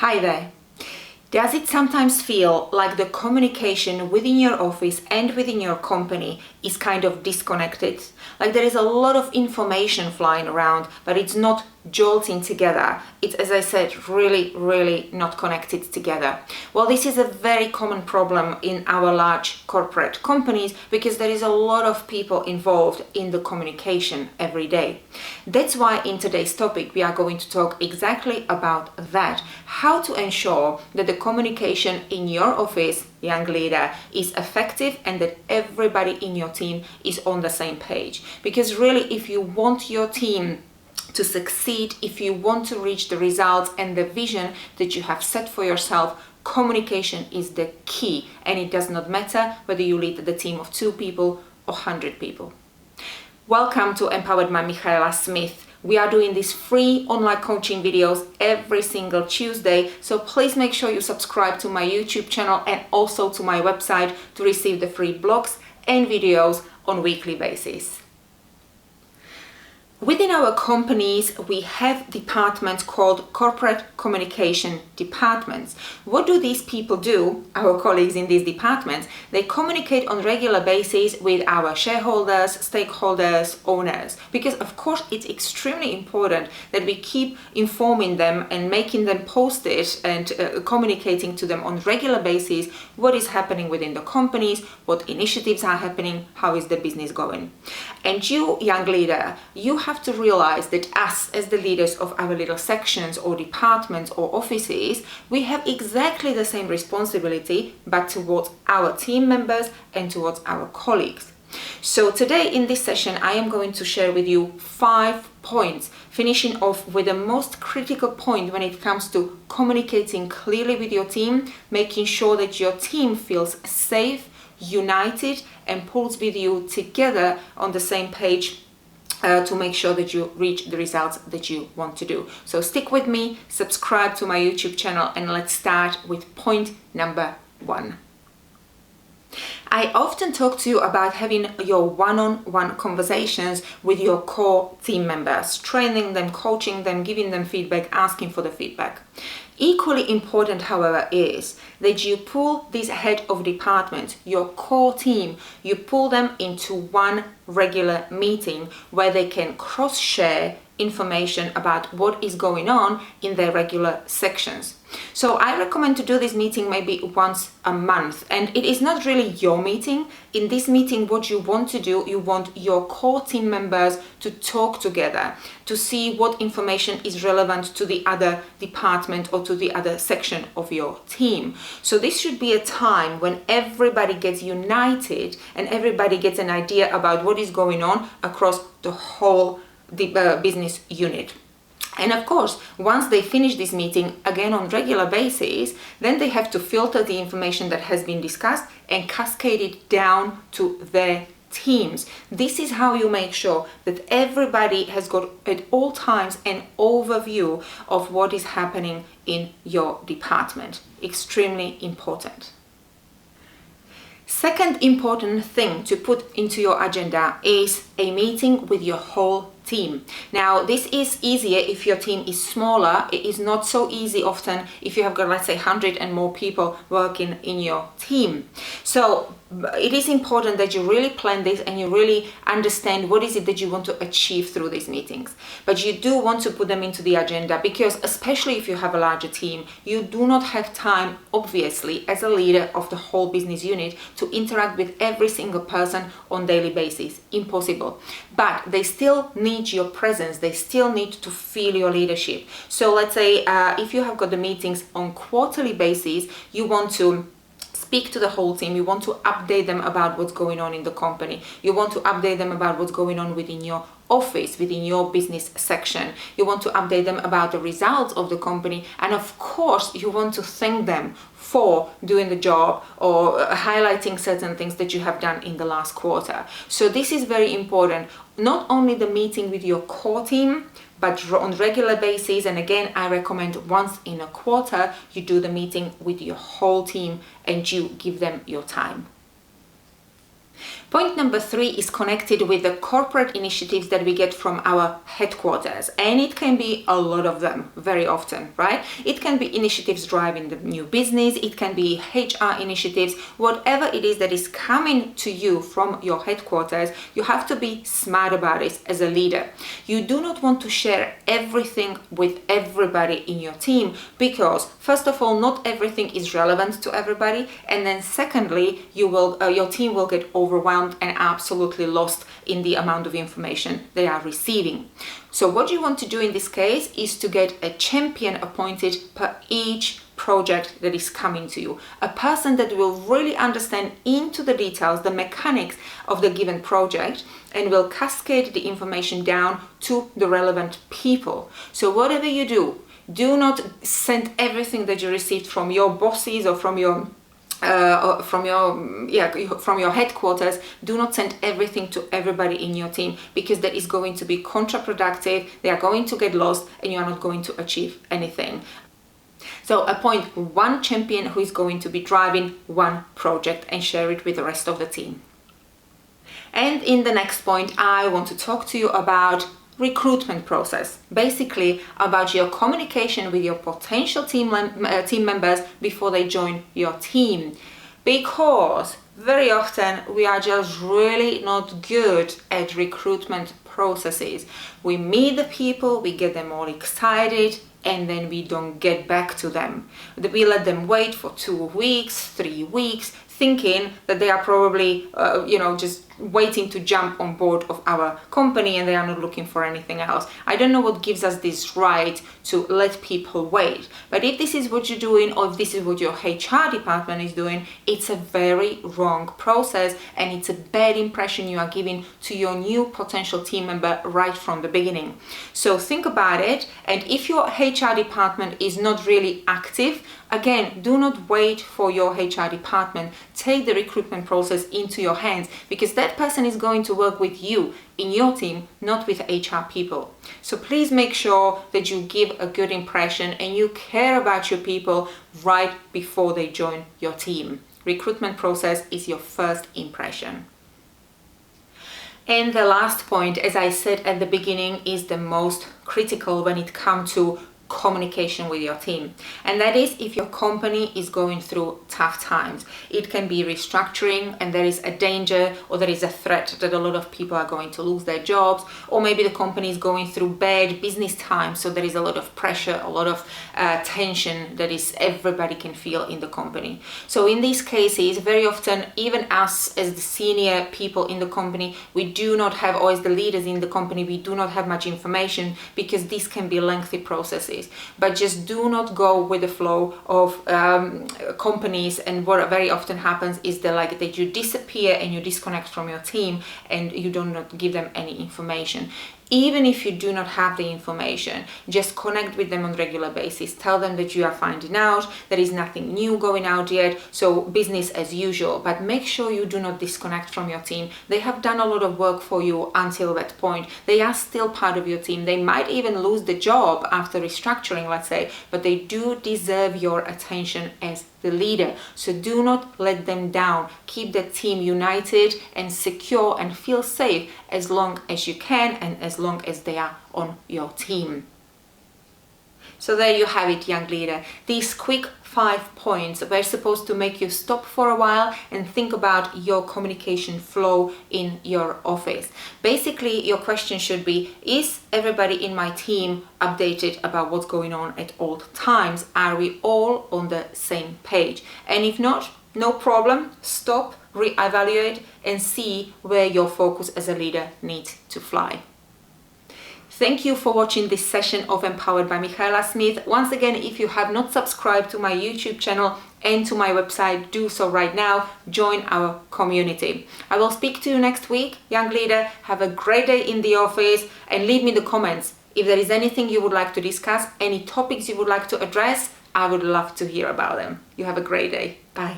Hi there. Does it sometimes feel like the communication within your office and within your company is kind of disconnected? Like there is a lot of information flying around, but it's not jolting together. It's, as I said, really not connected together. Well, this is a very common problem in our large corporate companies because there is a lot of people involved in the communication every day. That's why in today's topic we are going to talk exactly about that. How to ensure that the communication in your office, young leader, is effective and that everybody in your team is on the same page. Because really, if you want your team to succeed, if you want to reach the results and the vision that you have set for yourself, communication is the key, and it does not matter whether you lead the team of 2 people or 100 people. Welcome to Empowered by Michaela Smith. We are doing these free online coaching videos every single Tuesday, so please make sure you subscribe to my YouTube channel and also to my website to receive the free blogs and videos on a weekly basis. Within our companies, we have departments called corporate communication departments. What do these people do, our colleagues in these departments? They communicate on a regular basis with our shareholders, stakeholders, owners, because of course it's extremely important that we keep informing them and making them posted and communicating to them on a regular basis what is happening within the companies, what initiatives are happening, how is the business going. And you, young leader, you have to realize that us, as the leaders of our little sections or departments or offices, we have exactly the same responsibility, but towards our team members and towards our colleagues. So today in this session, I am going to share with you 5 points, finishing off with the most critical point when it comes to communicating clearly with your team, making sure that your team feels safe, united, and pulls with you together on the same page to make sure that you reach the results that you want to do. So stick with me, subscribe to my YouTube channel, and let's start with point number 1. I often talk to you about having your one-on-one conversations with your core team members, training them, coaching them, giving them feedback, asking for the feedback. Equally important, however, is that you pull this head of department, your core team, you pull them into one regular meeting where they can cross-share information about what is going on in their regular sections. So I recommend to do this meeting maybe once a month, and it is not really your meeting. In this meeting, what you want to do, you want your core team members to talk together, to see what information is relevant to the other department or to the other section of your team. So this should be a time when everybody gets united and everybody gets an idea about what is going on across the whole business unit. And of course, once they finish this meeting again on regular basis, then they have to filter the information that has been discussed and cascade it down to their teams. This is how you make sure that everybody has got at all times an overview of what is happening in your department. Extremely important. Second important thing to put into your agenda is a meeting with your whole team. Now, this is easier if your team is smaller. It is not so easy often if you have got, let's say, 100 and more people working in your team. So it is important that you really plan this and you really understand what is it that you want to achieve through these meetings. But you do want to put them into the agenda because, especially if you have a larger team, you do not have time, obviously, as a leader of the whole business unit to interact with every single person on a daily basis. Impossible. But they still need your presence. They still need to feel your leadership. So let's say if you have got the meetings on quarterly basis, you want to speak to the whole team, you want to update them about what's going on in the company, you want to update them about what's going on within your office, within your business section, you want to update them about the results of the company, and of course you want to thank them for doing the job or highlighting certain things that you have done in the last quarter. So this is very important, not only the meeting with your core team, but on regular basis. And again, I recommend once in a quarter you do the meeting with your whole team and you give them your time. Point number 3 is connected with the corporate initiatives that we get from our headquarters, and it can be a lot of them very often, right? It can be initiatives driving the new business, it can be HR initiatives, whatever it is that is coming to you from your headquarters. You have to be smart about it as a leader. You do not want to share everything with everybody in your team, because first of all, not everything is relevant to everybody, and then secondly, your team will get overwhelmed and absolutely lost in the amount of information they are receiving. So what you want to do in this case is to get a champion appointed per each project that is coming to you, a person that will really understand into the details, the mechanics of the given project, and will cascade the information down to the relevant people. So whatever you do not send everything that you received from your bosses or from your headquarters. Do not send everything to everybody in your team, because that is going to be counterproductive. They are going to get lost and you are not going to achieve anything. So appoint one champion who is going to be driving one project and share it with the rest of the team. And in the next point, I want to talk to you about recruitment process, basically about your communication with your potential team members before they join your team, because very often we are just really not good at recruitment processes. We meet the people, we get them all excited, and then we don't get back to them. We let them wait for 2 weeks, 3 weeks, thinking that they are probably just waiting to jump on board of our company and they are not looking for anything else. I don't know what gives us this right to let people wait, but if this is what you're doing, or if this is what your HR department is doing, it's a very wrong process and it's a bad impression you are giving to your new potential team member right from the beginning. So think about it, and if your HR department is not really active, again, do not wait for your HR department. Take the recruitment process into your hands, because that person is going to work with you in your team, not with HR people. So please make sure that you give a good impression and you care about your people right before they join your team. Recruitment process is your first impression. And the last point, as I said at the beginning, is the most critical when it comes to communication with your team, and that is if your company is going through tough times. It can be restructuring and there is a danger or there is a threat that a lot of people are going to lose their jobs, or maybe the company is going through bad business times, so there is a lot of pressure, a lot of tension that is everybody can feel in the company. So in these cases, very often, even us as the senior people in the company, we do not have, or as the leaders in the company, we do not have much information, because this can be lengthy processes. But just do not go with the flow of companies, and what very often happens is that you disappear and you disconnect from your team and you do not give them any information. Even if you do not have the information, just connect with them on a regular basis. Tell them that you are finding out, there is nothing new going out yet, so business as usual. But make sure you do not disconnect from your team. They have done a lot of work for you until that point. They are still part of your team. They might even lose the job after restructuring, let's say, but they do deserve your attention as the leader. So do not let them down. Keep the team united and secure and feel safe as long as you can and as long as they are on your team. So there you have it, young leader. These quick 5 points were supposed to make you stop for a while and think about your communication flow in your office. Basically, your question should be, is everybody in my team updated about what's going on at all times? Are we all on the same page? And if not, no problem. Stop, reevaluate, and see where your focus as a leader needs to fly. Thank you for watching this session of Empowered by Michaela Smith. Once again, if you have not subscribed to my YouTube channel and to my website, do so right now. Join our community. I will speak to you next week, young leader. Have a great day in the office and leave me the comments. If there is anything you would like to discuss, any topics you would like to address, I would love to hear about them. You have a great day. Bye.